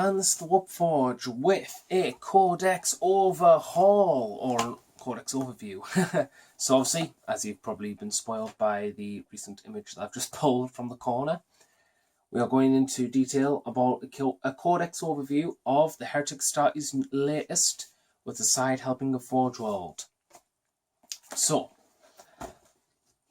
and this is the Warforge with a Codex overhaul, or Codex overview. So obviously, as you've probably been spoiled by the recent image that I've just pulled from the corner, we are going into detail about a Codex overview of the Hereteks Starty's latest, with the side helping of Forge World. So,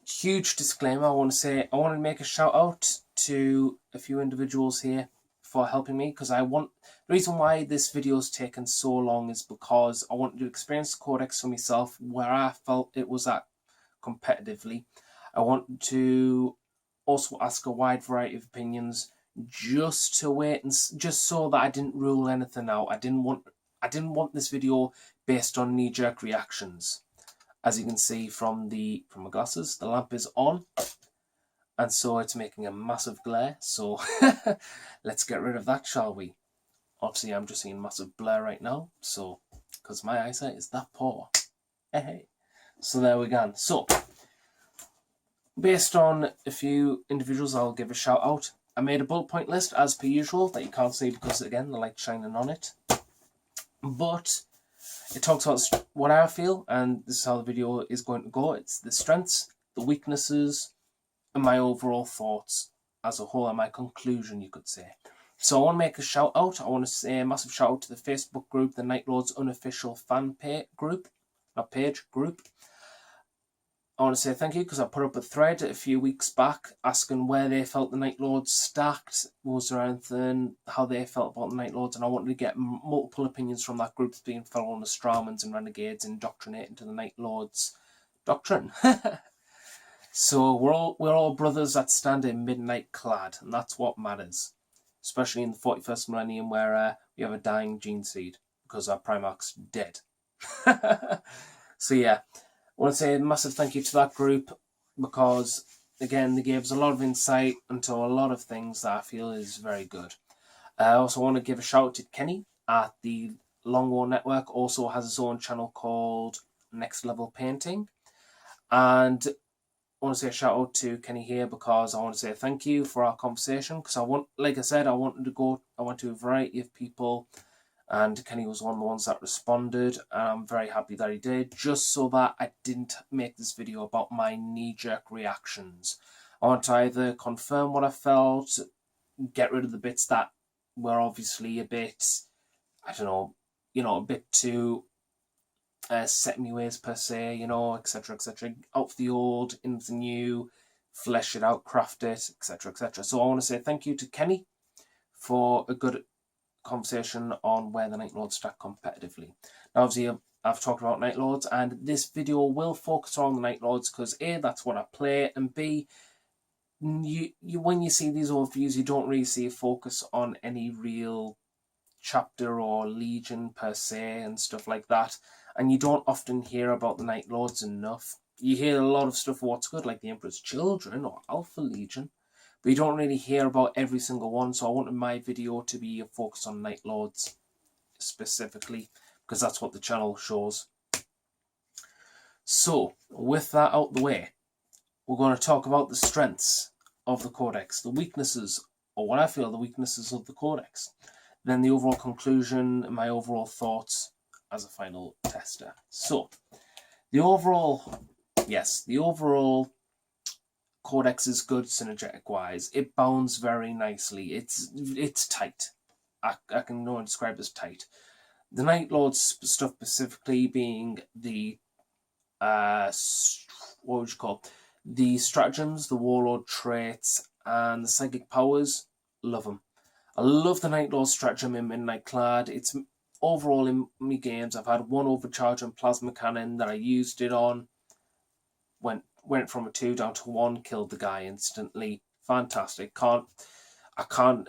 huge disclaimer, I want to make a shout out to a few individuals here for helping me, because the reason why this video has taken so long is because I wanted to experience the Codex for myself where I felt it was at competitively. I wanted to also ask a wide variety of opinions just to wait and just so that I didn't rule anything out. I didn't want this video based on knee-jerk reactions. As you can see from my glasses, the lamp is on, and so it's making a massive glare. So let's get rid of that, shall we? Obviously, I'm just seeing massive blur right now, so because my eyesight is that poor. Hey. So there we go. So based on a few individuals, I'll give a shout out. I made a bullet point list as per usual that you can't see because again the light's shining on it, but it talks about what I feel, and this is how the video is going to go. It's the strengths, the weaknesses, and my overall thoughts as a whole, and my conclusion, you could say. So I want to make a shout out. I want to say a massive shout out to the Facebook group, the Night Lords Unofficial fan group. I want to say thank you because I put up a thread a few weeks back asking where they felt the Night Lords stacked, was there anything, how they felt about the Night Lords, and I wanted to get multiple opinions from that group, being fellow Nostramans and Renegades indoctrinating to the Night Lords doctrine. So we're all brothers that stand in midnight clad, and that's what matters, especially in the 41st millennium where we have a dying gene seed because our Primarch's dead. So yeah, I want to say a massive thank you to that group because, again, they gave us a lot of insight into a lot of things that I feel is very good. I also want to give a shout out to Kenny at the Long War Network, also has his own channel called Next Level Painting. And I want to say a shout out to Kenny here because I want to say thank you for our conversation, because like I said, I went to a variety of people, and Kenny was one of the ones that responded, and I'm very happy that he did, just so that I didn't make this video about my knee-jerk reactions. I want to either confirm what I felt, get rid of the bits that were obviously a bit, I don't know, a bit too set me ways per se, etc., etc. Out of the old, into the new, flesh it out, craft it, etc., etc. So I want to say thank you to Kenny for a good conversation on where the Night Lords stack competitively. Now, obviously, I've talked about Night Lords, and this video will focus on the Night Lords because A, that's what I play, and B, when you see these overviews, you don't really see a focus on any real chapter or legion per se and stuff like that, and you don't often hear about the Night Lords enough. You hear a lot of stuff of what's good, like the Emperor's Children or Alpha Legion, but you don't really hear about every single one, so I wanted my video to be a focus on Night Lords specifically, because that's what the channel shows. So, with that out the way, we're going to talk about the strengths of the Codex, the weaknesses, or what I feel the weaknesses of the Codex, then the overall conclusion and my overall thoughts as a final tester. So, the overall Codex is good synergetic wise. It bounds very nicely. It's tight. I can only describe it as tight. The Night Lords stuff specifically being the what would you call the stratagems, the warlord traits, and the psychic powers. Love them. I love the Night Lord stratagem in Midnight Clad. It's overall in my games. I've had one overcharge and plasma cannon that I used it on. Went from a 2 down to 1, killed the guy instantly. Fantastic. I can't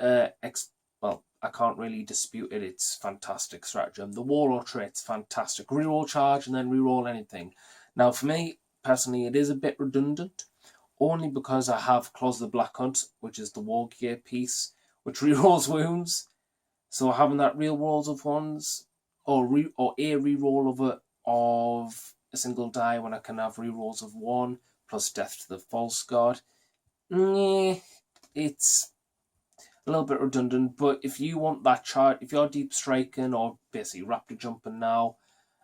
really dispute it. It's fantastic stratagem. The warlord trait's fantastic. Reroll charge and then reroll anything. Now for me personally, it is a bit redundant, only because I have Claws of the Black Hunt, which is the war gear piece, which rerolls wounds. So having that real rolls of ones, or a reroll of a single die when I can have rerolls of 1 plus death to the false god. a little bit redundant, but if you want that charge, if you're deep striking or basically raptor jumping now,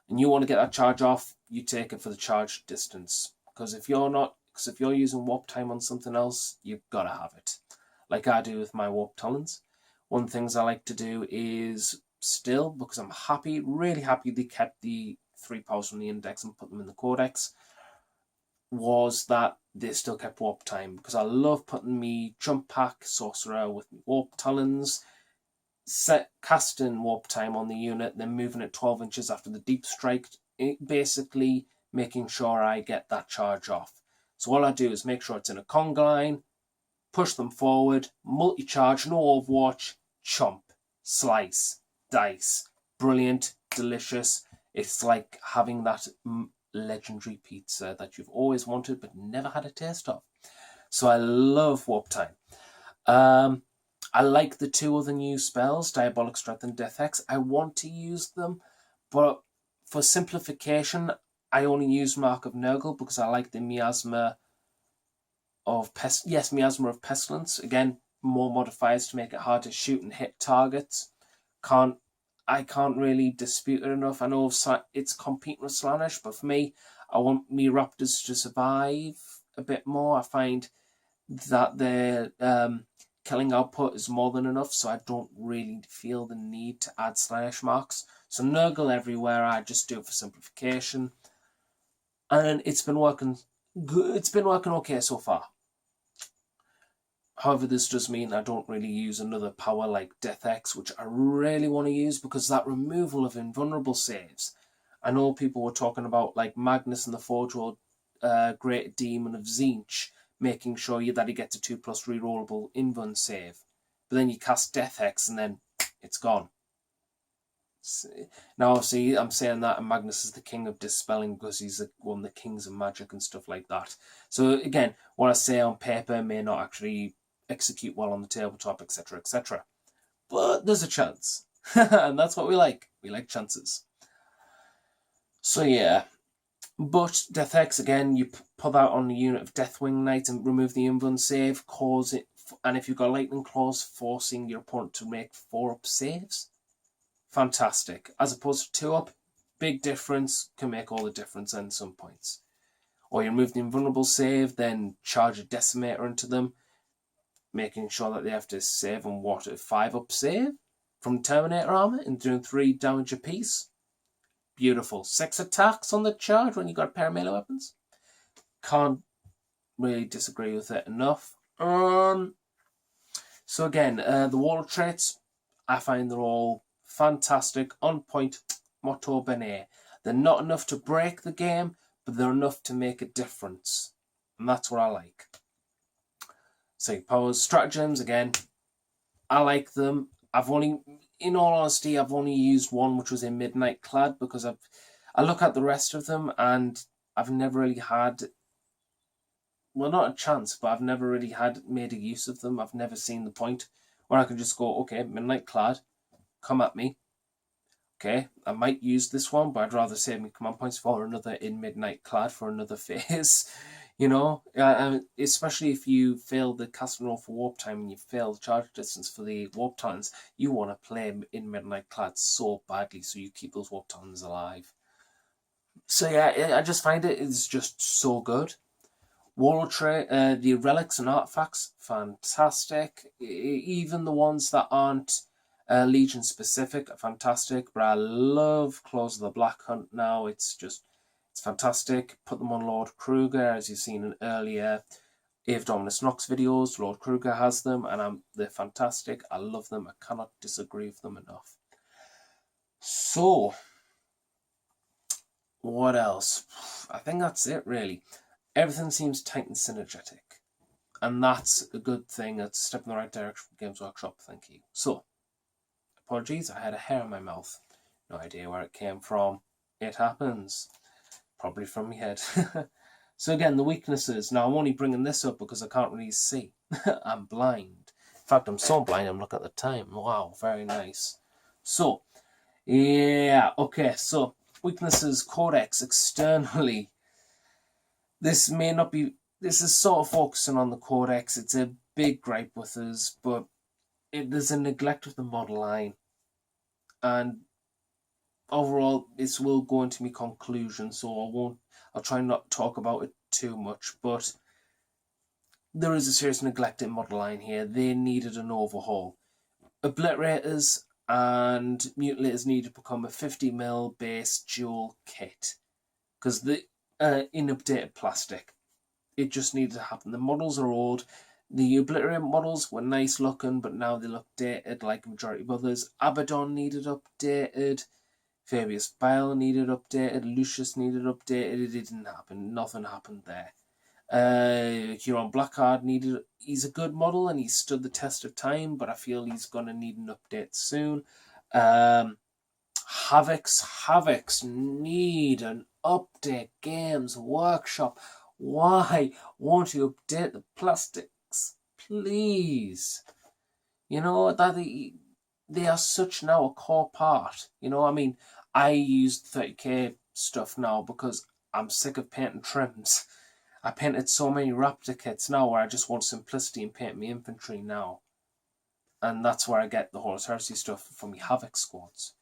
and you want to get that charge off, you take it for the charge distance. Because if you're using warp time on something else, you've got to have it. Like I do with my warp talons. One of the things I like to do is still, because I'm happy, really happy they kept the 3 powers from the index and put them in the Codex, was that they still kept warp time. Because I love putting me jump pack sorcerer with warp talons, casting warp time on the unit, then moving it 12 inches after the deep strike, basically making sure I get that charge off. So all I do is make sure it's in a conga line, push them forward, multi-charge, no overwatch, chomp, slice, dice. Brilliant, delicious. It's like having that legendary pizza that you've always wanted but never had a taste of. So I love warp time. I like the 2 other new spells, Diabolic Strength and Death Hex. I want to use them, but for simplification, I only use Mark of Nurgle because I like the Miasma of Pestilence. Again, more modifiers to make it hard to shoot and hit targets. I can't really dispute it enough. I know it's competing with Slaanesh, but for me, I want me Raptors to survive a bit more. I find that their killing output is more than enough, so I don't really feel the need to add Slaanesh marks. So Nurgle everywhere, I just do it for simplification. And it's been working good. It's been working okay so far. However, this does mean I don't really use another power like Death X, which I really want to use because that removal of invulnerable saves. I know people were talking about like Magnus and the Forge World Great Demon of Tzeentch, making sure that he gets a 2+ rerollable invuln save. But then you cast Death Hex and then it's gone. Now, obviously, I'm saying that and Magnus is the king of dispelling because he's one of the kings of magic and stuff like that. So again, what I say on paper may not actually execute well on the tabletop, etc., etc. But there's a chance. And that's what we like. We like chances. So yeah. But Death Hex, again, you put that on the unit of Deathwing Knight and remove the invuln save, cause it, and if you've got Lightning Claws, forcing your opponent to make 4-up saves. Fantastic. As opposed to 2-up, big difference, can make all the difference in some points. Or you remove the invulnerable save, then charge a Decimator into them, making sure that they have to save on what, a 5-up save from Terminator armor and doing 3 damage apiece. Beautiful. 6 attacks on the charge when you got a pair of melee weapons. Can't really disagree with it enough. So again, the wall traits, I find they're all fantastic, on point, motto bene. They're not enough to break the game, but they're enough to make a difference. And that's what I like. So powers, stratagems, again, I like them. In all honesty, I've only used one, which was a Midnight Clad, because I look at the rest of them and I've never really had, well, not a chance, but I've never really made a use of them. I've never seen the point where I can just go, okay, Midnight Clad, come at me. Okay, I might use this one, but I'd rather save me command points for another in Midnight Clad for another phase. You know, especially if you fail the casting roll for warp time and you fail the charge distance for the warp talons, you want to play in Midnight Clad so badly so you keep those warp talons alive. So yeah, I just find it is just so good. The relics and artifacts, fantastic. Even the ones that aren't Legion specific are fantastic, but I love Claws of the Black Hunt now. It's fantastic. Put them on Lord Kruger, as you've seen in earlier Ave Dominus Nox videos. Lord Kruger has them, and they're fantastic. I love them. I cannot disagree with them enough. So, what else? I think that's it, really. Everything seems tight and synergetic, and that's a good thing. That's a step in the right direction from Games Workshop. Thank you. So, apologies, I had a hair in my mouth. No idea where it came from. It happens. Probably from my head. So again, the weaknesses. Now, I'm only bringing this up because I can't really see. I'm blind. In fact, I'm so blind, I'm looking at the time. Wow, very nice. So, yeah, okay. So, weaknesses, Codex, externally. This is sort of focusing on the Codex. It's a big gripe with us, but there's a neglect of the model line, and overall this will go into my conclusion, so I'll try not to talk about it too much, but there is a serious neglect in model line here. They needed an overhaul. Obliterators and Mutilators need to become a 50mm base dual kit, because in updated plastic. It just needed to happen. The models are old. The Obliterator models were nice looking, but now they look dated like the majority of others. Abaddon needed updated. Fabius Bile needed updated. Lucius needed updated. It didn't happen. Nothing happened there. Huron Blackguard he's a good model and he stood the test of time, but I feel he's going to need an update soon. Hereteks need an update. Games Workshop, why won't you update the plastics, please? You know, that they are such now a core part. You know, I mean, I use 30k stuff now because I'm sick of painting trims. I painted so many Raptor kits now where I just want simplicity and paint my infantry now. And that's where I get the Horus Heresy stuff from my Havoc squads.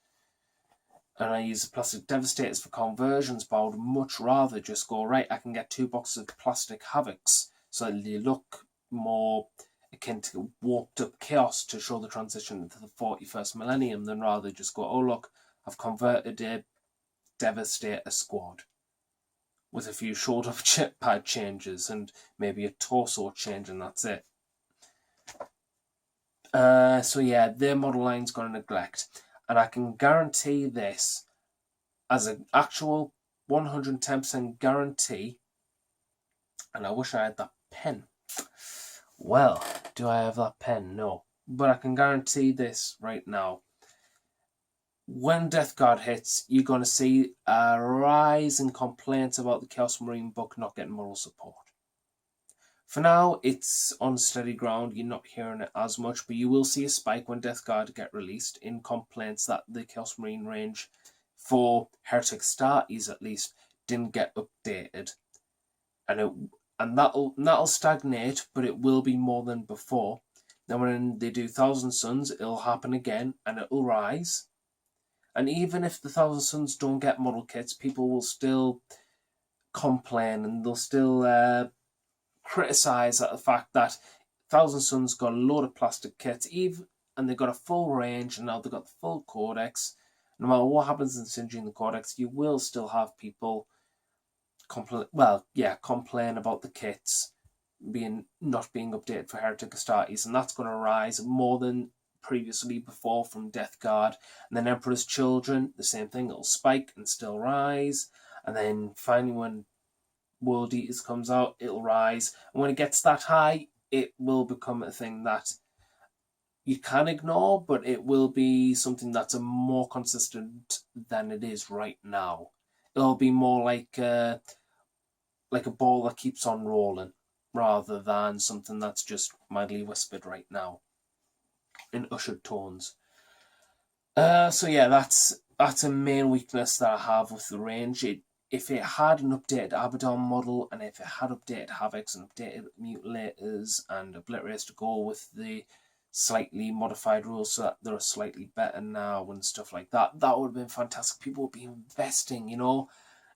And I use the plastic Devastators for conversions, but I would much rather just go, right, I can get 2 boxes of plastic Havocs so that they look more akin to warped up chaos to show the transition into the 41st millennium, than rather just go, oh look, I've converted a Devastator squad with a few shoulder pad changes and maybe a torso change, and that's it. So yeah, their model line's going to neglect. And I can guarantee this as an actual 110% guarantee. And I wish I had that pen. Well, do I have that pen? No. But I can guarantee this right now. When Death Guard hits, you're going to see a rise in complaints about the Chaos Marine book not getting moral support. For now, it's on steady ground. You're not hearing it as much, but you will see a spike when Death Guard get released in complaints that the Chaos Marine range, for Heretic starties at least, didn't get updated. And that'll stagnate, but it will be more than before. Then when they do Thousand Suns, it'll happen again, and it'll rise. And even if the Thousand Suns don't get model kits, people will still complain, and they'll still criticise the fact that Thousand Suns got a load of plastic kits, and they got a full range, and now they've got the full Codex. No matter what happens in Singeing the Codex, you will still have people complain about the kits not being updated for Heretic Astartes, and that's going to rise more than previously before from Death Guard. And then Emperor's Children, the same thing, it'll spike and still rise, and then finally when World Eaters comes out, it'll rise, and when it gets that high, it will become a thing that you can ignore, but it will be something that's more consistent than it is right now. It'll be more like a ball that keeps on rolling, rather than something that's just mildly whispered right now in ushered tones. So yeah, that's a main weakness that I have with the range. If it had an updated Abaddon model, and if it had updated Havocs and updated Mutilators and Obliterators to go with the slightly modified rules so that they're slightly better now and stuff like that, that would have been fantastic. People would be investing, you know.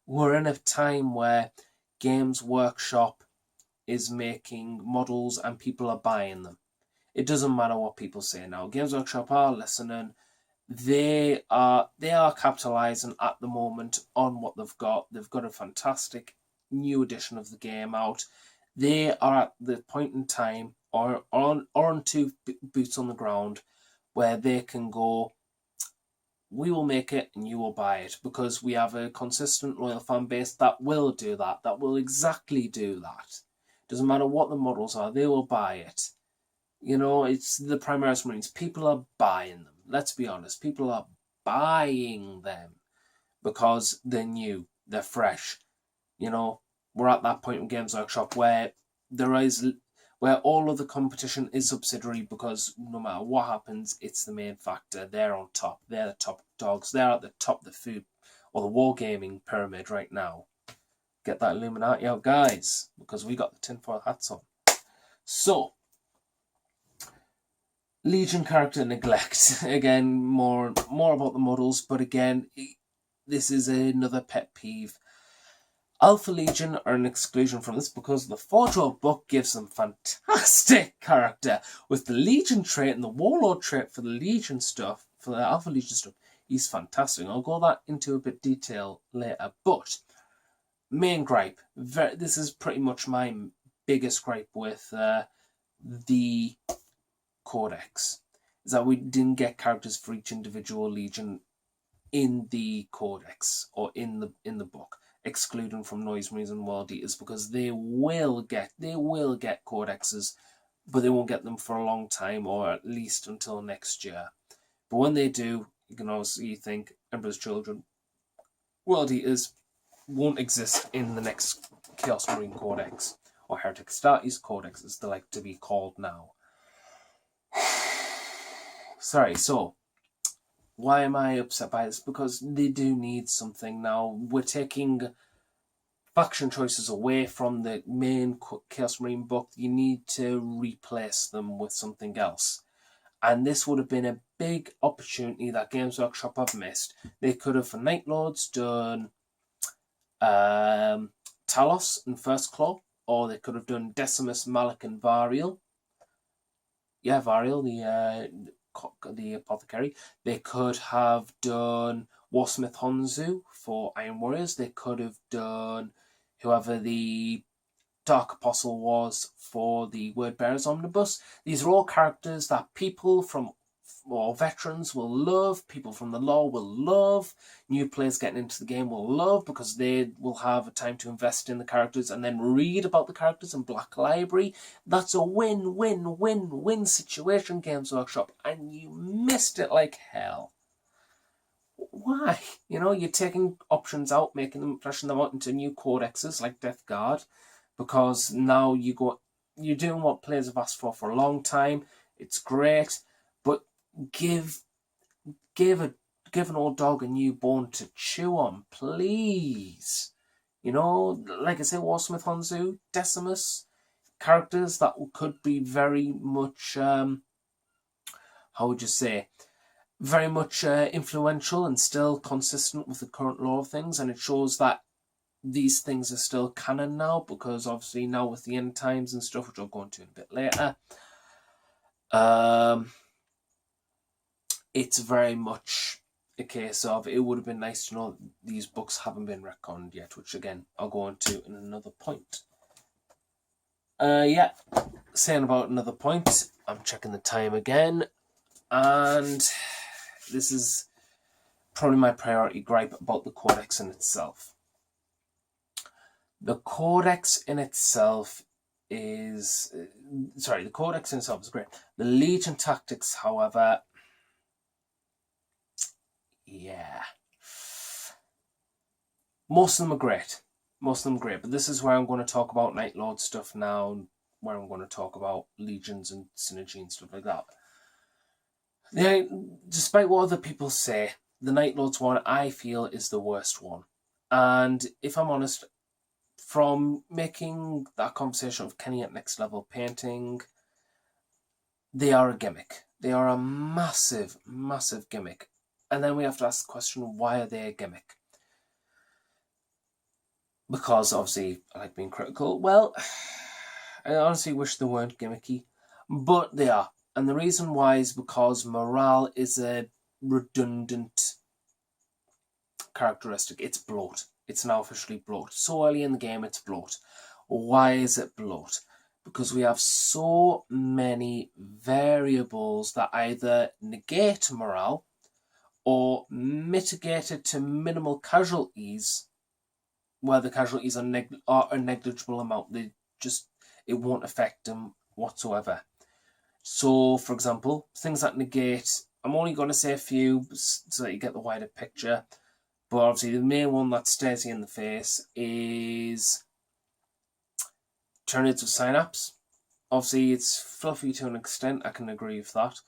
We're in a time where Games Workshop is making models and people are buying them. It doesn't matter what people say now. Games Workshop are listening. They are capitalizing at the moment on what they've got. They've got a fantastic new edition of the game out. They are at the point in time, or on 2 boots on the ground, where they can go, we will make it and you will buy it, because we have a consistent loyal fan base that will do that. That will exactly do that. Doesn't matter what the models are, they will buy it. You know, it's the Primaris Marines. People are buying them. Let's be honest. People are buying them because they're new, they're fresh. You know, we're at that point in Games Workshop where all of the competition is subsidiary, because no matter what happens, it's the main factor. They're on top. They're the top dogs. They're at the top of the food or the wargaming pyramid right now. Get that Illuminati out, guys, because we got the tinfoil hats on. So, Legion character neglect. Again, more about the models, but again, this is another pet peeve. Alpha Legion are an exclusion from this because the Forge book gives them fantastic character. With the Legion trait and the Warlord trait for the Legion stuff, for the Alpha Legion stuff, he's fantastic. I'll go that into a bit detail later. But main gripe, this is pretty much my biggest gripe with the Codex, is that we didn't get characters for each individual Legion in the Codex or in the book, excluding from Noise Marines and World Eaters, because they will get Codexes, but they won't get them for a long time, or at least until next year. But when they do, you can obviously think Emperor's Children, World Eaters won't exist in the next Chaos Marine Codex, or Heretic Status Codex as they like to be called now. Sorry, so why am I upset by this? Because they do need something now. We're taking faction choices away from the main Chaos Marine book. You need to replace them with something else. And this would have been a big opportunity that Games Workshop have missed. They could have, for Night Lords, done Talos and First Claw, or they could have done Decimus, Malik, and Variel. Yeah, Variel, the apothecary. They could have done Warsmith Honzu for Iron Warriors. They could have done whoever the Dark Apostle was for the Word Bearers Omnibus. These are all characters that people from, or veterans will love, people from the lore will love, new players getting into the game will love, because they will have a time to invest in the characters and then read about the characters in Black Library. That's a win-win-win-win situation, Games Workshop, and you missed it like hell. Why? You're taking options out, fleshing them out into new codexes like Death Guard, because now you're doing what players have asked for a long time. It's great, but give an old dog a new bone to chew on, please. Like I say, Warsmith Honzu, Decimus, characters that could be very much, how would you say, very much influential and still consistent with the current lore of things, and it shows that these things are still canon now, because obviously now with the end times and stuff, which I'll go into in a bit later, it's very much a case of, it would have been nice to know these books haven't been retconned yet, which again I'll go into in another point. Saying about another point, I'm checking the time again, and this is probably my priority gripe about the Codex in itself. The Codex in itself is great. The Legion tactics, however, yeah, most of them are great. But this is where I'm going to talk about Night Lord stuff now, where I'm going to talk about Legions and Synergy and stuff like that. Despite what other people say, the Night Lords one, I feel, is the worst one. And if I'm honest, from making that conversation of Kenny at Next Level Painting, they are a gimmick. They are a massive, massive gimmick. And then we have to ask the question, why are they a gimmick? Because obviously I like being critical. Well, I honestly wish they weren't gimmicky, but they are. And the reason why is because morale is a redundant characteristic. It's bloat. It's now officially bloat. So early in the game, it's bloat. Why is it bloat? Because we have so many variables that either negate morale or mitigate it to minimal casualties, where the casualties are a negligible amount. It won't affect them whatsoever. So, for example, things that negate, I'm only going to say a few so that you get the wider picture. But obviously the main one that stares you in the face is Tornades of Synapse. Obviously it's fluffy to an extent, I can agree with that.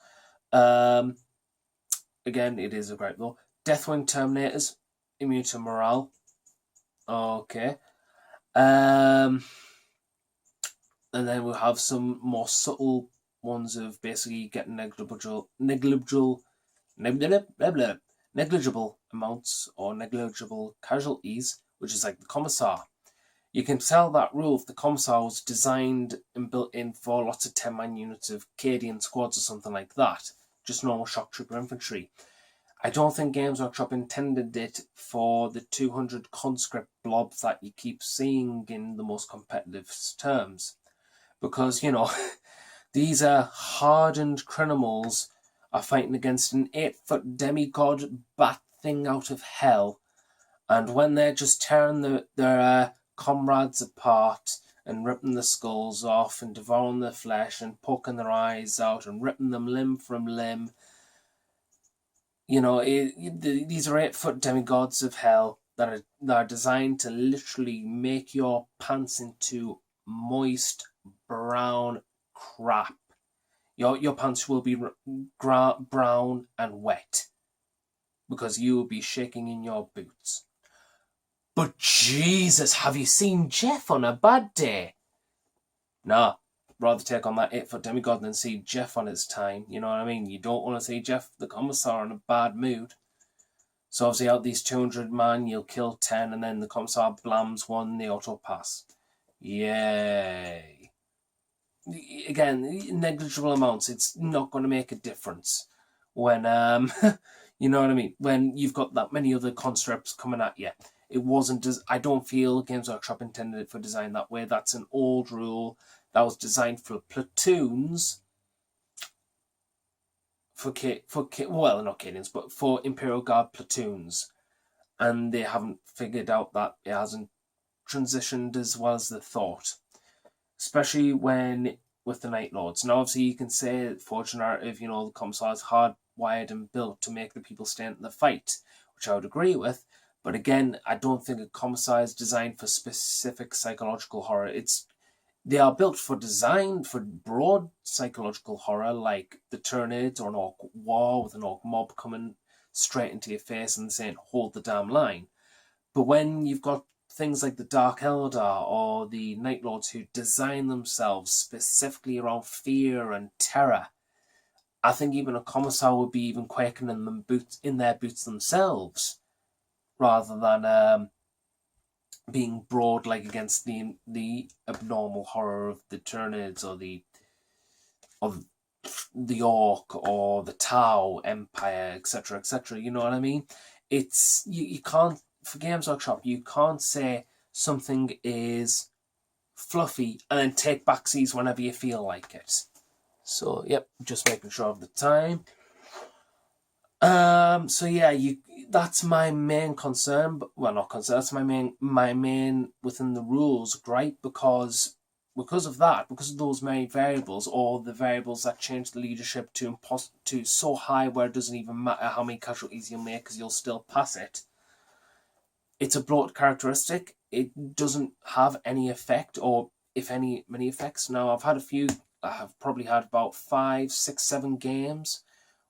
Again, it is a great though. Deathwing Terminators, immune to morale. Okay. And then we'll have some more subtle ones of basically getting negligible amounts or negligible casualties, which is like the Commissar. You can tell that rule if the Commissar was designed and built in for lots of 10-man units of Cadian squads or something like that, just normal shock trooper infantry. I don't think Games Workshop intended it for the 200 conscript blobs that you keep seeing in the most competitive terms. Because, you know, these are hardened criminals are fighting against an 8-foot demigod bat thing out of hell. And when they're just tearing their comrades apart and ripping the skulls off and devouring their flesh and poking their eyes out and ripping them limb from limb, you know, these are 8-foot demigods of hell that are designed to literally make your pants into moist brown crap. Your pants will be brown and wet because you will be shaking in your boots. But Jesus, have you seen Jeff on a bad day? Nah, rather take on that 8-foot demigod than see Jeff on his time. You know what I mean? You don't want to see Jeff the Commissar in a bad mood. So obviously out these 200 man, you'll kill 10 and then the Commissar blams one, the auto pass. Yay. Again, negligible amounts. It's not going to make a difference when, you know what I mean? When you've got that many other conscripts coming at you. It wasn't, I don't feel Games Workshop intended it for design that way. That's an old rule that was designed for platoons, well, not Cadians, but for Imperial Guard platoons. And they haven't figured out that it hasn't transitioned as well as they thought. Especially with the Night Lords. Now, obviously, you can say Forge narrative, you know, the Commissar is hardwired and built to make the people stay in the fight, which I would agree with. But again, I don't think a Commissar is designed for specific psychological horror. They are built for broad psychological horror, like the Tyranids or an Orc War with an Orc mob coming straight into your face and saying, hold the damn line. But when you've got things like the Dark Eldar or the Night Lords who design themselves specifically around fear and terror, I think even a Commissar would be even quaking in their boots themselves, rather than being broad like against the abnormal horror of the Tyranids or the Orc or the Tau Empire, etc., etc. You know what I mean? It's you can't, for Games Workshop, you can't say something is fluffy and then take backseas whenever you feel like it. So, yep, just making sure of the time. So yeah, that's my main concern, but well, not concern. That's my main within the rules, right? Because of that, because of those many variables, or the variables that change the leadership to so high where it doesn't even matter how many casualties you make, because you'll still pass it. It's a bloated characteristic. It doesn't have any effect, or if any, many effects. Now, I've probably had about 5, 6, 7 games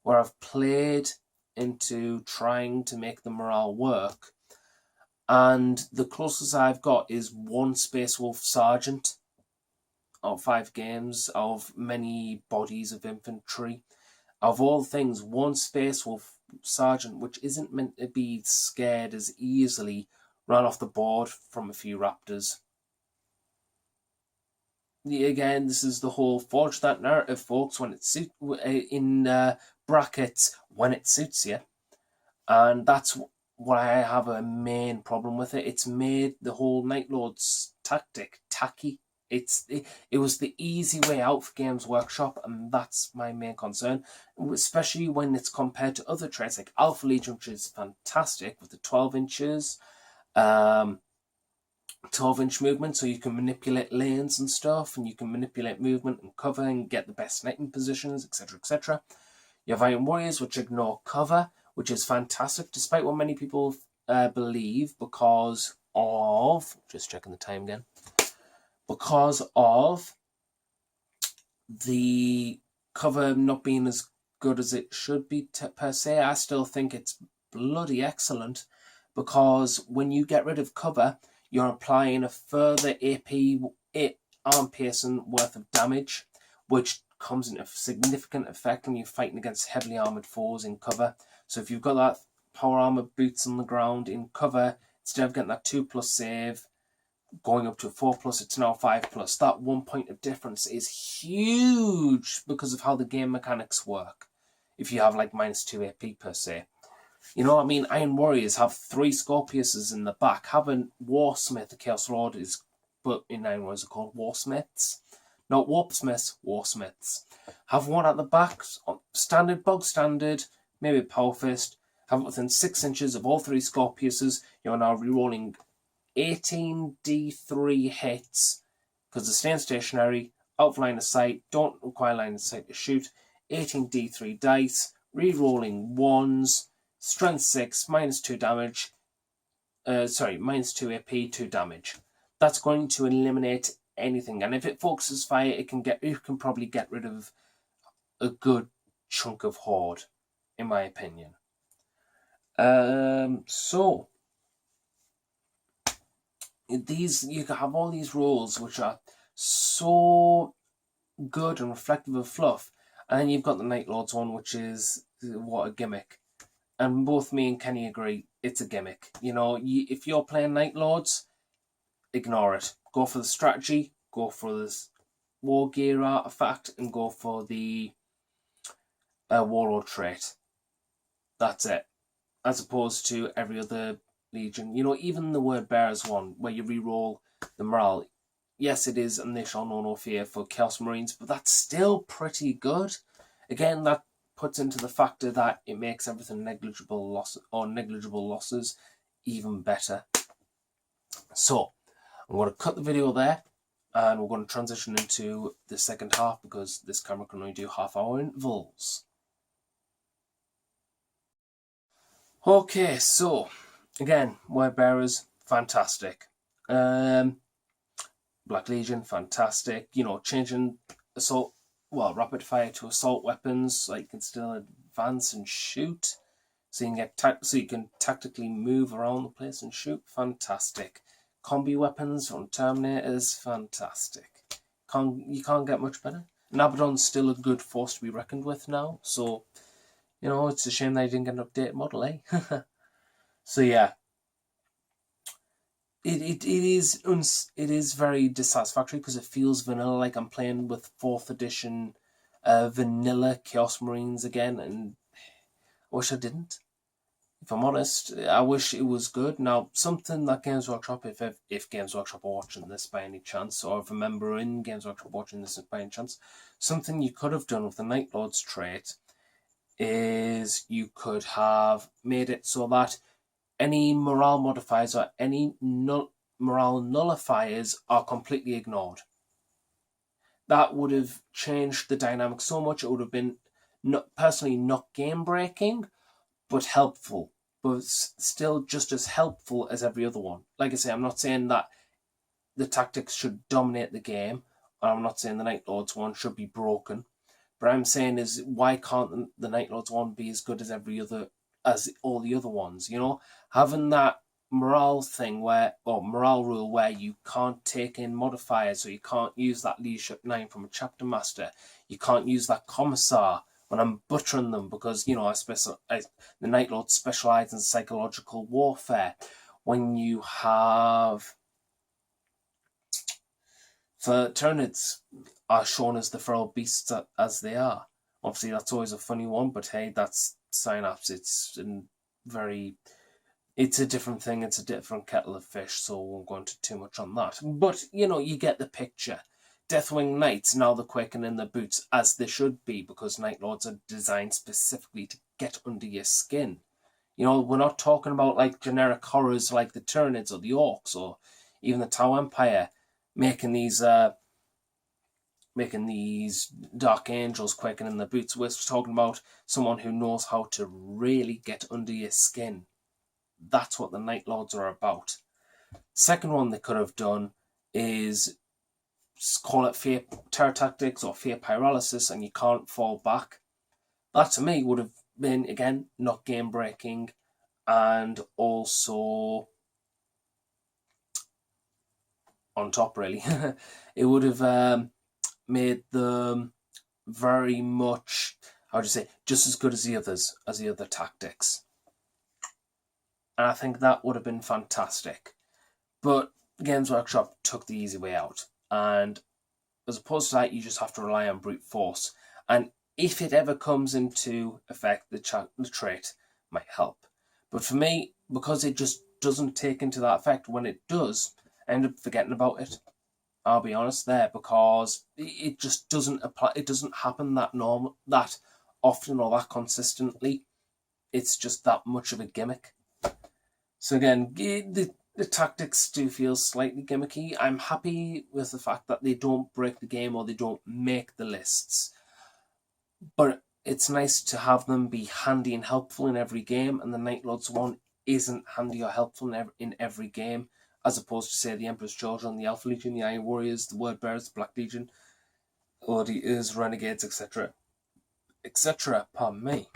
where I've played into trying to make the morale work, and the closest I've got is one Space Wolf Sergeant out of 5 games of many bodies of infantry. Of all things, one Space Wolf Sergeant, which isn't meant to be scared as easily, ran off the board from a few Raptors. Again, this is the whole forge that narrative, folks, when it suits, in brackets, when it suits you. And that's why I have a main problem with it. It's made the whole Night Lord's tactic tacky. It was the easy way out for Games Workshop, and that's my main concern, especially when it's compared to other traits like Alpha Legion, which is fantastic with the 12 inches, 12-inch movement, so you can manipulate lanes and stuff, and you can manipulate movement and cover and get the best sniping positions, etc., etc. You have Iron Warriors, which ignore cover, which is fantastic, despite what many people believe, because of, just checking the time again, because of the cover not being as good as it should be per se. I still think it's bloody excellent, because when you get rid of cover, you're applying a further AP arm piercing worth of damage, which comes into significant effect when you're fighting against heavily armoured foes in cover. So if you've got that power armor boots on the ground in cover, instead of getting that 2+ save, going up to a 4+, it's now 5+. That 1 point of difference is huge because of how the game mechanics work. If you have like -2 AP per se. You know what I mean? Iron Warriors have 3 Scorpiuses in the back. Having Warsmith, the Chaos Lord, is, but in Iron Warriors are called Warsmiths. Not Warpsmiths, Warsmiths. Have one at the back, standard, bog standard, maybe Power Fist. Have it within 6 inches of all 3 Scorpiuses. You're now rerolling 18 D3 hits because they're staying stationary, out of line of sight, don't require line of sight to shoot. 18 D3 dice, re-rolling 1s, strength 6, -2 damage. -2 AP, 2 damage. That's going to eliminate anything, and if it focuses fire, it can probably get rid of a good chunk of horde, in my opinion. So you have all these rules which are so good and reflective of fluff, and then you've got the Night Lords one, which is what a gimmick. And both me and Kenny agree it's a gimmick. You know, if you're playing Night Lords, ignore it. Go for the strategy, go for this war gear artifact, and go for the warlord trait. That's it. As opposed to every other Legion. You know, even the Word Bearers one, where you re-roll the morale. Yes, it is, and they shall know no fear for Chaos Marines, but that's still pretty good. Again, that puts into the factor that it makes everything negligible losses even better. So, I'm going to cut the video there, and we're going to transition into the second half because this camera can only do half-hour intervals. Okay, so again, Word Bearers, fantastic. Black Legion, fantastic. You know, changing rapid fire to assault weapons, so you can still advance and shoot. So you can tactically move around the place and shoot. Fantastic. Combi weapons from Terminators, fantastic. You can't get much better. And Abaddon's still a good force to be reckoned with now. So, you know, it's a shame they didn't get an updated model, eh? So yeah. It is very dissatisfactory because it feels vanilla, like I'm playing with 4th edition vanilla Chaos Marines again, and I wish I didn't. If I'm honest, I wish it was good. Now, something that Games Workshop, if Games Workshop are watching this by any chance, or if a member in Games Workshop watching this by any chance, something you could have done with the Night Lord's trait is you could have made it so that any morale modifiers or any morale nullifiers are completely ignored. That would have changed the dynamic so much. It would have been personally not game breaking, but helpful, but still just as helpful as every other one. Like I say, I'm not saying that the tactics should dominate the game, and I'm not saying the Night Lords one should be broken. But I'm saying is, why can't the Night Lords one be as good as all the other ones? You know, having that morale rule where you can't take in modifiers, so you can't use that leadership 9 from a chapter master. You can't use that commissar when I'm butchering them because, you know, the Night Lords specialise in psychological warfare. When you have the Tyranids are shown as the feral beasts as they are. Obviously, that's always a funny one, but hey, that's Synapse. It's a different thing. It's a different kettle of fish, so we won't go into too much on that. But, you know, you get the picture. Deathwing Knights, now they're quaking in their boots, as they should be, because Night Lords are designed specifically to get under your skin. You know, we're not talking about, like, generic horrors like the Tyranids or the Orcs or even the Tau Empire making these Dark Angels quaking in their boots. We're talking about someone who knows how to really get under your skin. That's what the Night Lords are about. Second one they could have done is call it fear terror tactics or fear paralysis, and you can't fall back. That to me would have been, again, not game breaking, and also on top really. It would have made them very much, how would you say, just as good as the other tactics. And I think that would have been fantastic. But Games Workshop took the easy way out. And as opposed to that, you just have to rely on brute force. And if it ever comes into effect, the trait might help. But for me, because it just doesn't take into that effect, when it does, I end up forgetting about it. I'll be honest there, because it just doesn't apply. It doesn't happen that often or that consistently. It's just that much of a gimmick. So again, the tactics do feel slightly gimmicky. I'm happy with the fact that they don't break the game or they don't make the lists. But it's nice to have them be handy and helpful in every game, and the Night Lords one isn't handy or helpful in every game, as opposed to, say, the Emperor's Children, the Alpha Legion, the Iron Warriors, the Word Bearers, the Black Legion, Gladiators, Renegades, etc. etc. Pardon me.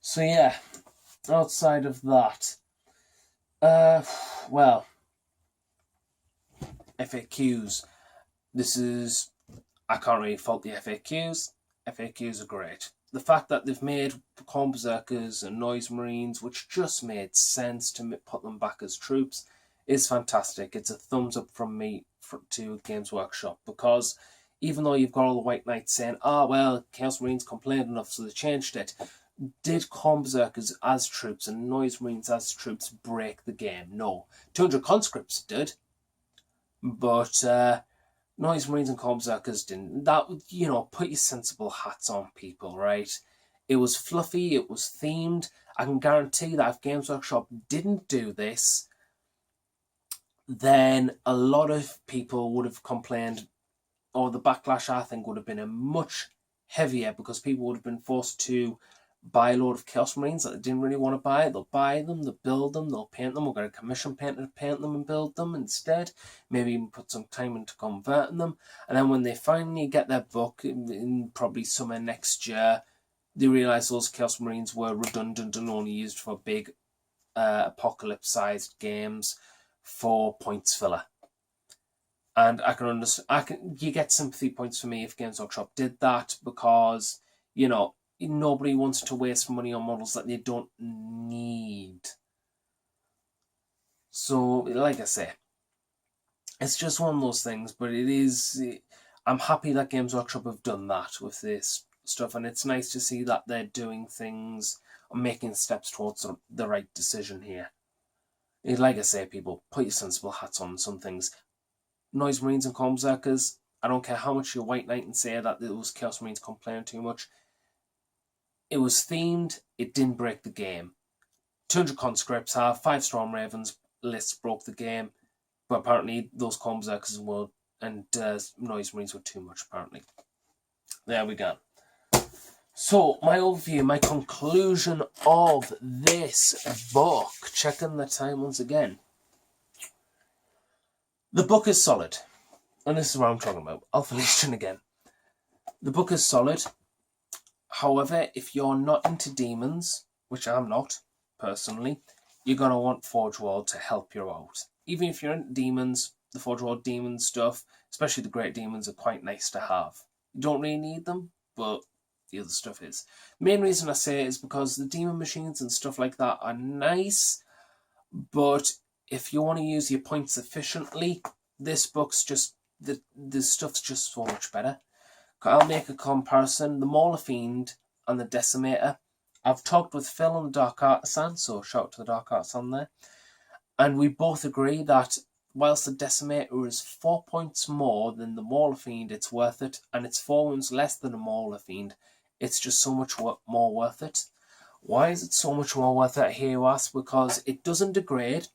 So yeah, outside of that, well, FAQs. I can't really fault the FAQs. FAQs are great. The fact that they've made Khorne Berserkers and Noise Marines, which just made sense to put them back as troops, is fantastic. It's a thumbs up from me to Games Workshop, because even though you've got all the White Knights saying, well, Chaos Marines complained enough, so they changed it, did Khorne Berserkers as troops and Noise Marines as troops break the game? No. 200 conscripts did, but Noise Marines and Khorne Berserkers didn't. That, put your sensible hats on, people, right? It was fluffy, it was themed. I can guarantee that if Games Workshop didn't do this, then a lot of people would have complained, or the backlash, I think, would have been a much heavier, because people would have been forced to buy a load of Chaos Marines that they didn't really want to buy. They'll buy them, they'll build them, they'll paint them, we'll get a commission painter to paint them and build them instead. Maybe even put some time into converting them. And then when they finally get their book, in probably summer next year, they realise those Chaos Marines were redundant and only used for big apocalypse-sized games for points filler. And I can understand. You get sympathy points for me if Games Workshop did that, because nobody wants to waste money on models that they don't need. So, like I say, it's just one of those things. But I'm happy that Games Workshop have done that with this stuff, and it's nice to see that they're doing things and making steps towards the right decision here. Like I say, people, put your sensible hats on some things. Noise Marines and Khorne Berserkers, I don't care how much you White Knight and say that those Chaos Marines complain too much. It was themed, it didn't break the game. 200 conscripts have 5 Storm Ravens lists broke the game, but apparently those Khorne Berserkers and Noise Marines were too much, apparently. There we go. So, my overview, my conclusion of this book. Checking the time once again. The book is solid. And this is what I'm talking about. Alpha Legion again. The book is solid. However, if you're not into demons, which I'm not, personally, you're going to want Forge World to help you out. Even if you're into demons, the Forge World demon stuff, especially the Great Demons, are quite nice to have. You don't really need them, but the other stuff is. The main reason I say it is because the demon machines and stuff like that are nice, but if you want to use your points efficiently, this book's just, the stuff's just so much better. I'll make a comparison. The Mauler Fiend and the Decimator. I've talked with Phil on the Dark Artisan, so shout out to the Dark Artisan there. And we both agree that whilst the Decimator is 4 points more than the Mauler Fiend, it's worth it. And it's 4 wounds less than the Mauler Fiend. It's just so much more worth it. Why is it so much more worth it, here you ask? Because it doesn't degrade.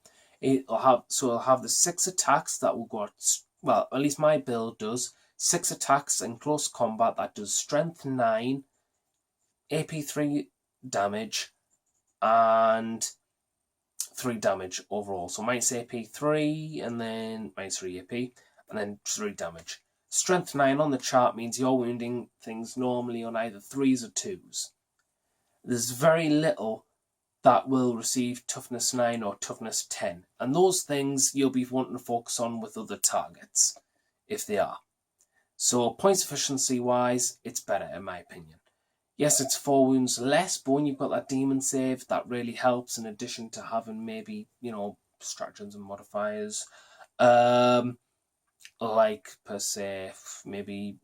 It'll have the 6 attacks that will go, well, at least my build does. 6 attacks in close combat that does strength 9, AP 3 damage, and 3 damage overall. So minus AP 3, and then minus 3 AP, and then 3 damage. Strength 9 on the chart means you're wounding things normally on either 3s or 2s. There's very little that will receive toughness 9 or toughness 10. And those things you'll be wanting to focus on with other targets, if they are. So points efficiency wise, it's better in my opinion. Yes, it's 4 wounds less, but when you've got that demon save, that really helps, in addition to having maybe, stratagems and modifiers. Like, per se, maybe,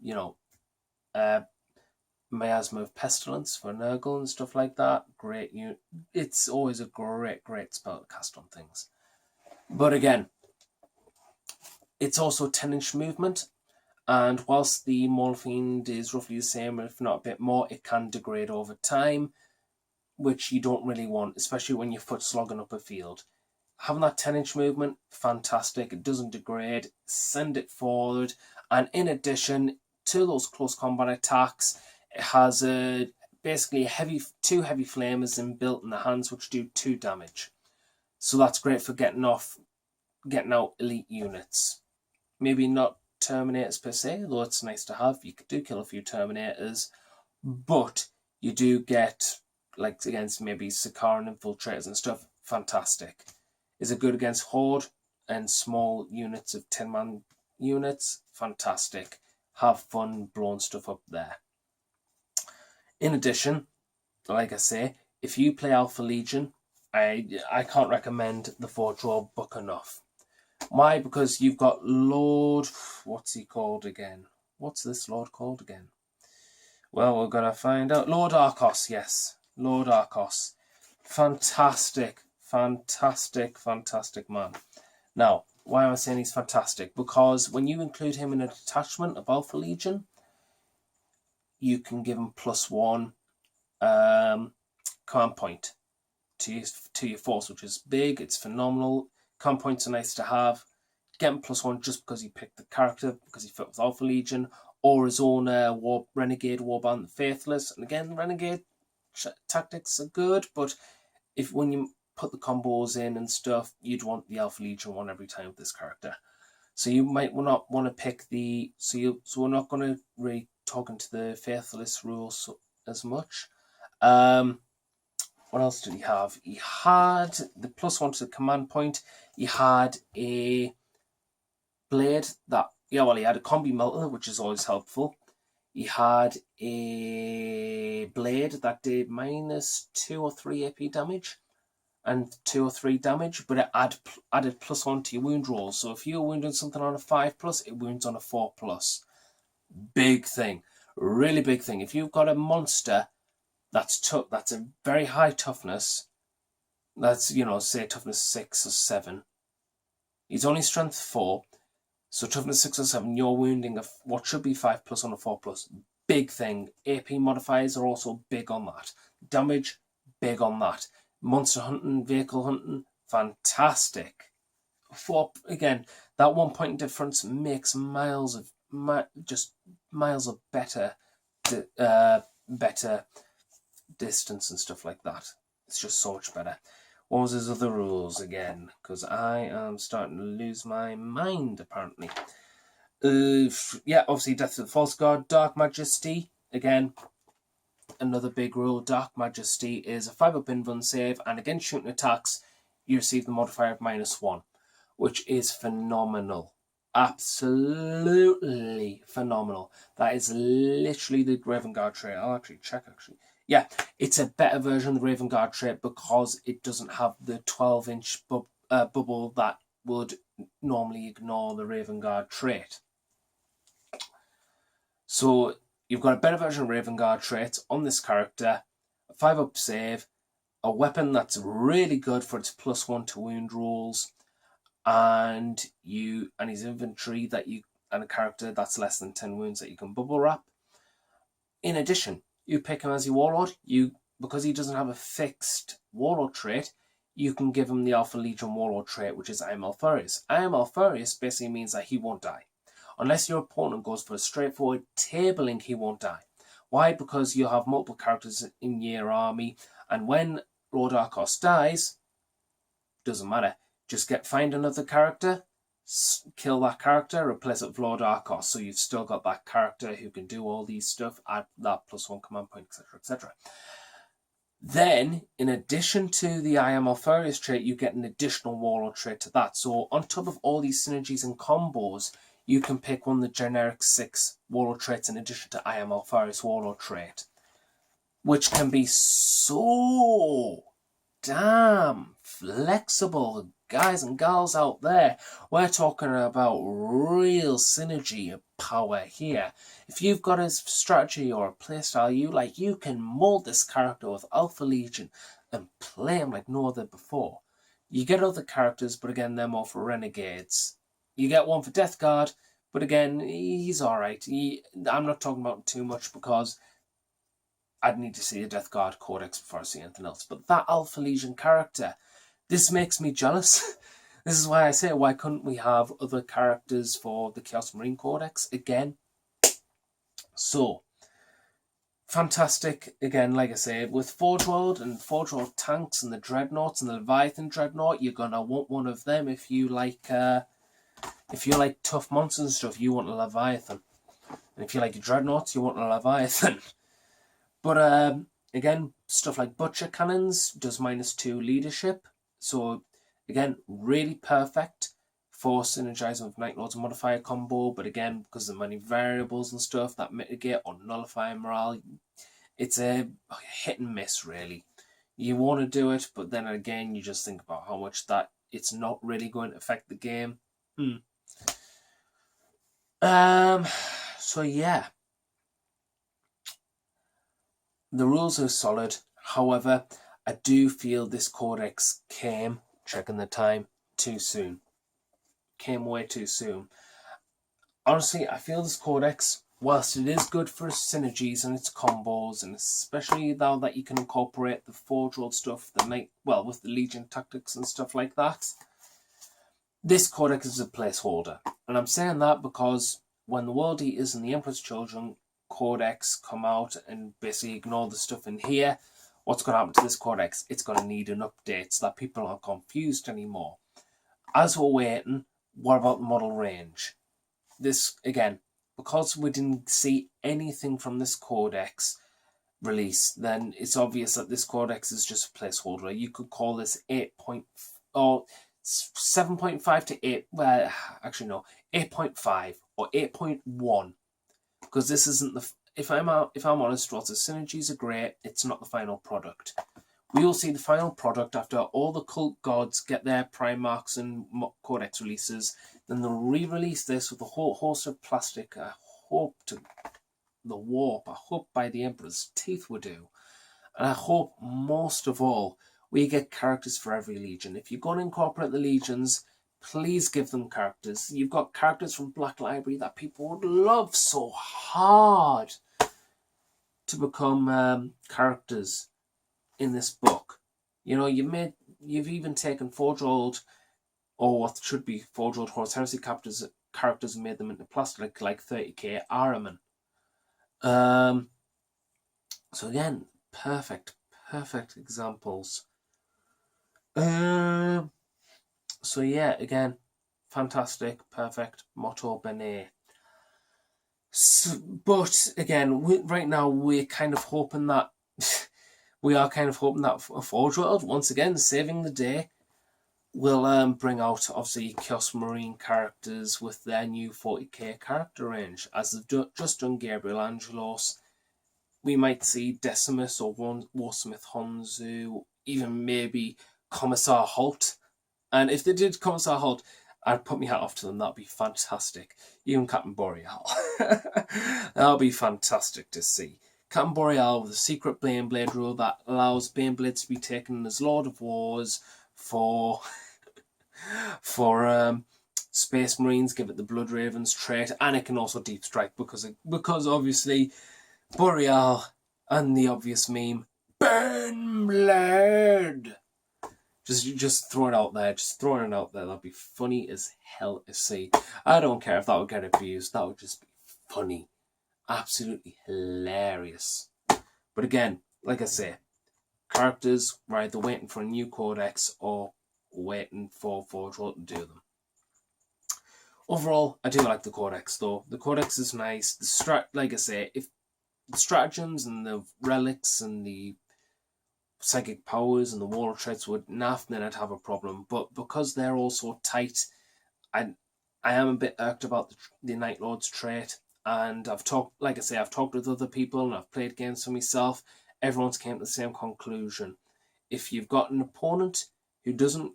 Miasma of Pestilence for Nurgle and stuff like that. Great. It's always a great spell to cast on things. But again, it's also 10-inch movement. And whilst the Maul Fiend is roughly the same, if not a bit more, it can degrade over time, which you don't really want, especially when your foot's slogging up a field. Having that 10-inch movement, fantastic. It doesn't degrade. Send it forward. And in addition to those close combat attacks, it has basically two heavy flamers inbuilt in the hands, which do 2 damage. So that's great for getting out elite units. Maybe not Terminators per se, though it's nice to have. You do kill a few Terminators, but you do get, like against maybe Sakaran infiltrators and stuff, fantastic. Is it good against Horde and small units of 10-man units? Fantastic. Have fun blowing stuff up there. In addition, like I say, if you play Alpha Legion, I can't recommend the 4-draw book enough. Why? Because you've got Lord... What's he called again? What's this Lord called again? Well, we're going to find out. Lord Arcos, yes. Lord Arcos. Fantastic man. Now, why am I saying he's fantastic? Because when you include him in a detachment of Alpha Legion, you can give him +1 command point to your force, which is big. It's phenomenal. Command points are nice to have. Get him +1 just because he picked the character, because he fit with Alpha Legion, or his own Renegade Warband, the Faithless. And again, Renegade tactics are good, but when you put the combos in and stuff, you'd want the Alpha Legion one every time with this character. So you might not want to pick the... So we're not going to really talk into the Faithless rules as much. What else did he have? He had the +1 to the command point. He had a blade that... Yeah, well, he had a combi melter, which is always helpful. He had a blade that did -2 or 3 AP damage and 2 or 3 damage, but it added +1 to your wound rolls. So if you're wounding something on a 5+, it wounds on a 4+. Big thing. Really big thing. If you've got a monster that's a very high toughness, that's, say toughness 6 or 7. He's only strength 4. So toughness 6 or 7, you're wounding what should be 5+ on a 4+. Big thing. AP modifiers are also big on that. Damage, big on that. Monster hunting, vehicle hunting, fantastic. Again, that 1 point difference makes miles of better distance and stuff like that. It's just so much better. What was his other rules again? Because I am starting to lose my mind, apparently. Yeah, obviously Death of the False God, Dark Majesty. Again, another big rule. Dark Majesty is a 5-up invuln save, and against shooting attacks, you receive the modifier of -1, which is phenomenal. Absolutely phenomenal. That is literally the Raven Guard trait. I'll actually check, Yeah, it's a better version of the Raven Guard trait because it doesn't have the 12-inch bubble that would normally ignore the Raven Guard trait. So you've got a better version of Raven Guard trait on this character, a 5-up save, a weapon that's really good for its +1 to wound rolls, and his inventory and a character that's less than 10 wounds that you can bubble wrap. In addition, you pick him as your warlord. Because he doesn't have a fixed warlord trait, you can give him the Alpha Legion warlord trait, which is I Am Alfarius. I Am Alfarius basically means that he won't die. Unless your opponent goes for a straightforward tabling, he won't die. Why? Because you have multiple characters in your army, and when Lord Arcos dies, doesn't matter. Just find another character, kill that character, replace it with Lord Arcos. So you've still got that character who can do all these stuff, add that +1 command point, etc., etc. Then, in addition to the I Am Alfarius trait, you get an additional warlord trait to that. So on top of all these synergies and combos, you can pick one of the generic 6 warlord traits in addition to I am Alpharius warlord trait, which can be so damn flexible. Guys and gals out there, we're talking about real synergy and power here. If you've got a strategy or a playstyle you like, you can mold this character with Alpha Legion and play him like no other before. You get other characters, but again, they're more for renegades. You get one for Death Guard, but again, he's alright. I'm not talking about him too much because I'd need to see a Death Guard Codex before I see anything else. But that Alpha Legion character, this makes me jealous. This is why I say, why couldn't we have other characters for the Chaos Marine Codex again? So, fantastic. Again, like I said, with Forge World and Forge World tanks and the Dreadnoughts and the Leviathan Dreadnought, you're going to want one of them if you like tough monsters and stuff, you want a Leviathan. And if you like Dreadnoughts, you want a Leviathan. But again, stuff like Butcher Cannons does -2 leadership. So again, really perfect for synergizing with Night Lord's modifier combo. But again, because of the many variables and stuff that mitigate or nullify morale, it's a hit and miss really. You want to do it, but then again, you just think about how much that it's not really going to affect the game. So yeah. The rules are solid. However, I do feel this codex came, checking the time, too soon. Came way too soon. Honestly, I feel this codex, whilst it is good for its synergies and its combos, and especially now that you can incorporate the Forge World stuff, with the Legion tactics and stuff like that, this codex is a placeholder. And I'm saying that because when the World Eaters and the Emperor's Children Codex come out and basically ignore the stuff in here, what's going to happen to this codex? It's going to need an update so that people aren't confused anymore. As we're waiting, what about the model range? This, again, because we didn't see anything from this codex release, then it's obvious that this codex is just a placeholder. You could call this 7.5 to 8, well, actually no, 8.5 or 8.1. Because this isn't the, if I'm honest, whilst the synergies are great, it's not the final product. We will see the final product after all the cult gods get their Primarchs and Codex releases. Then they'll re-release this with a whole host of plastic. I hope to the warp. I hope by the Emperor's teeth we do. And I hope most of all we get characters for every legion. If you're going to incorporate the legions, please give them characters. You've got characters from Black Library that people would love so hard to become characters in this book. You know, you've even taken Forge World, or what should be Forge World Horus Heresy characters and made them into plastic, like 30k Araman. So again, perfect examples. So yeah, again, fantastic, perfect, motto bene. So, but again, right now we're kind of hoping that Forge World, once again, saving the day, will bring out obviously Chaos Marine characters with their new 40k character range. As they've just done Gabriel Angelos, we might see Decimus or Warsmith Honzu, even maybe Commissar Holt. And if they did Commissar Holt, I'd put my hat off to them. That'd be fantastic. Even Captain Boreal. That'll be fantastic to see. Captain Boreal with a secret Baneblade rule that allows Baneblades to be taken as Lord of Wars for Space Marines, give it the Blood Ravens trait, and it can also deep strike because obviously Boreal and the obvious meme, Baneblade. Just throw it out there. Just throwing it out there. That'd be funny as hell to see. I don't care if that would get abused. That would just be funny. Absolutely hilarious. But again, like I say, characters were either waiting for a new codex or waiting for Forge World to do them. Overall, I do like the codex though. The codex is nice. Like I say, if the stratagems and the relics and the psychic powers and the wall traits would naff, then I'd have a problem. But because they're all so tight, I am a bit irked about the Night Lord's trait, and I've talked with other people and I've played games for myself. Everyone's came to the same conclusion. If you've got an opponent who doesn't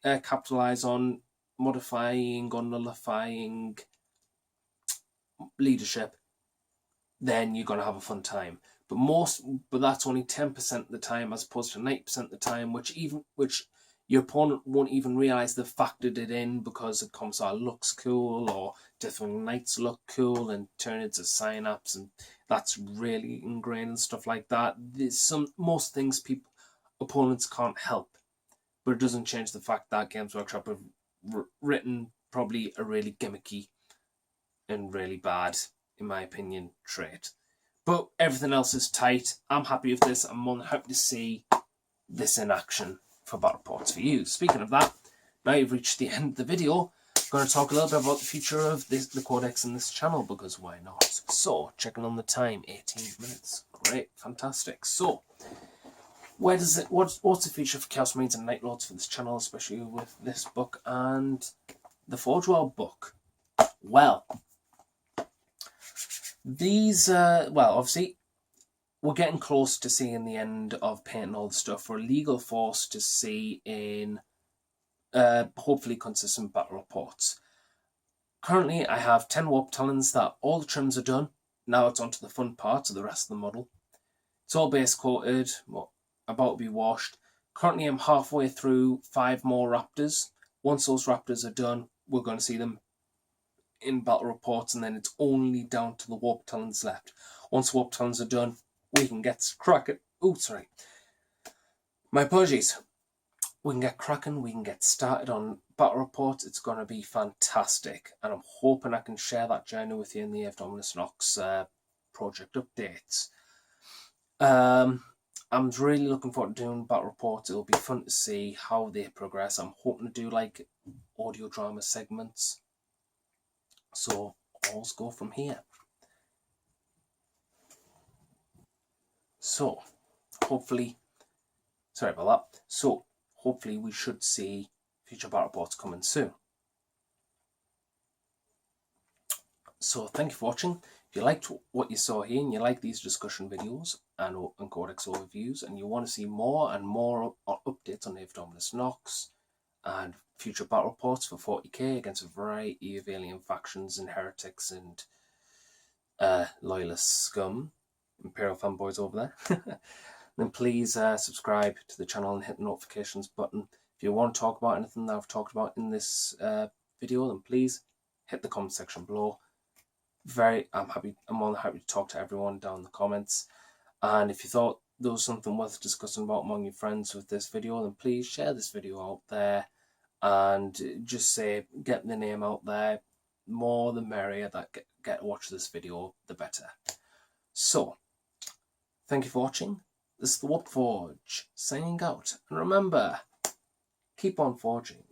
capitalise on modifying or nullifying leadership, then you're going to have a fun time. But that's only 10% of the time, as opposed to 90% of the time, which your opponent won't even realise they've factored it in, because the Commissar looks cool, or Deathwing Knights look cool, and turn into synapse, and that's really ingrained and stuff like that. Most things opponents can't help, but it doesn't change the fact that Games Workshop have written probably a really gimmicky and really bad, in my opinion, trait. But everything else is tight. I'm happy with this. I'm more than happy to see this in action for battle reports for you. Speaking of that, now you've reached the end of the video. I'm going to talk a little bit about the future of the Codex in this channel, because why not? So, checking on the time, 18 minutes. Great, fantastic. So, what's the future for Chaos Marines and Night Lords for this channel, especially with this book and the Forge World book? Well, obviously, we're getting close to seeing the end of painting all the stuff. We're a legal force to see in hopefully consistent battle reports. Currently, I have 10 warp talons that all the trims are done. Now it's on to the fun parts of the rest of the model. It's all base coated, about to be washed. Currently, I'm halfway through 5 more raptors. Once those raptors are done, we're going to see them in battle reports, and then it's only down to the warp talons left. Once warp talons are done, we can get cracking. Oh, sorry. My apologies. We can get cracking. We can get started on battle reports. It's going to be fantastic, and I'm hoping I can share that journey with you in the Dominus Nox project updates. I'm really looking forward to doing battle reports. It'll be fun to see how they progress. I'm hoping to do like audio drama segments. So, all's go from here. So, hopefully we should see future battle reports coming soon. So, thank you for watching. If you liked what you saw here, and you like these discussion videos and Codex overviews, and you want to see more and more updates on Dominus Nox and future battle reports for 40k against a variety of alien factions and heretics and loyalist scum, Imperial fanboys over there, then please subscribe to the channel and hit the notifications button. If you want to talk about anything that I've talked about in this video, then please hit the comment section below. I'm more than happy to talk to everyone down in the comments. And if you thought there was something worth discussing about among your friends with this video, then please share this video out there and just get the name out there. More the merrier that get to watch this video, the better. So, thank you for watching. This is the Warp Forge signing out, and remember, keep on forging.